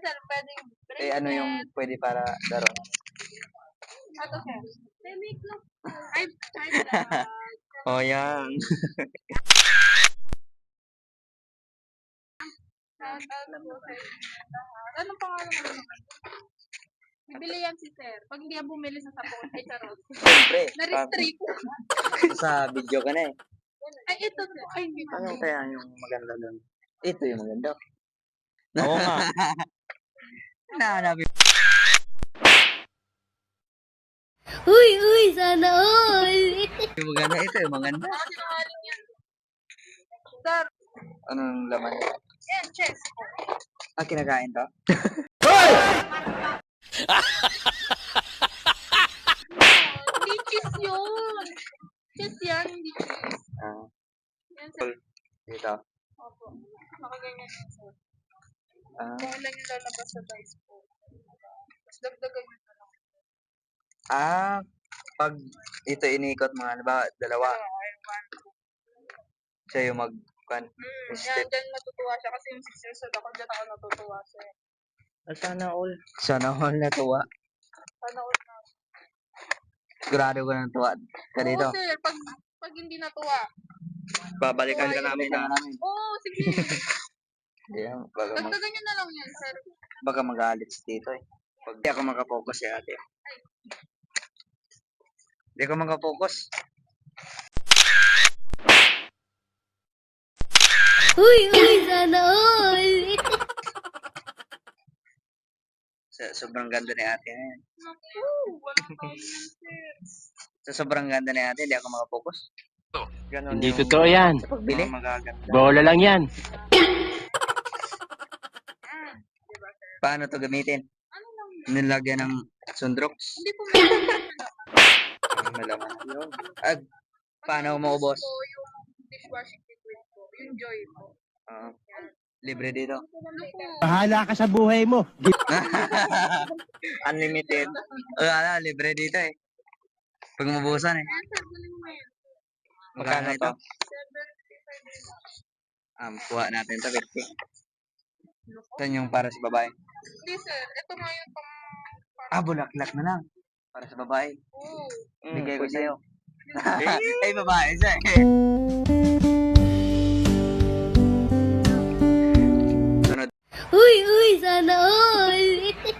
sir, pwedeng Eh, ano yung pwede para laro? Ano, sir? Ay, vlog. Oh, yan. Anong pangalan mo naman? Bibili yan si sir. Pag hindi yan bumili sa sapon, ay charot. Siyempre. Na-restrict. Sa video ka na eh. Ay, ito sir. Ay, hindi pa. Ano kaya yung maganda doon? Ito yung maganda. Oo nga. Nahanapin. Uy, sana all! Yung maganda, ito yung maganda. Sinungaling yan. Sir, Anong laman? yan, chess. Ah, kinakain to? Hindi cheese yun. Cheese yan, hindi cheese. Ah, Yan, sir. dito. Opo. Nakaganyan yan, sir. Ah, Kung ilan yung lalabas sa dice po. Tapos dagdagan yun na lang. pag ito inikot mga, ano ba, dalawa, Okay, siya yung Yan, dyan matutuwa siya kasi yung 6 years old ako, dyan ako natutuwa siya. Sana all. Sana all natuwa. Sana all na. Sigurado ko na natuwa ka dito. Oo, sir, pag hindi natuwa. Babalikan ka namin na. Oo, sige. Yeah, Dagdagan niyo na lang yan, sir. baka magalit dito eh. Pag di ako makapokus si ate. Di ako makapokus. Uy, sana all! Sobrang ganda ni ate ngayon. Naku, walang tawag yan, sir. Sa sobrang ganda ni ate, di ako makapokus. Ganon Hindi yung totoo yan. Sa pagbili. Magaganda. Bola lang yan. Paano to gamitin? Ano lang yan? Nilagyan ng sundrox. Hindi po meron. Malaman. Paano maubos? Po, yung dishwashing liquid po. Yung Joy po. Libre dito. Naku. Bahala ka sa buhay mo. Unlimited. Libre dito eh. Pag mabusan eh. Ayan, sir, galing mo yan. Magkano ito? 75. Kuha natin ito. 50. Ito yung para sa babae. Hindi, sir. Ito nga yung pang... Bulaklak na lang. Para sa babae. Oo. Bigay ko sa'yo. Ay, babae siya eh. Uy, sana all!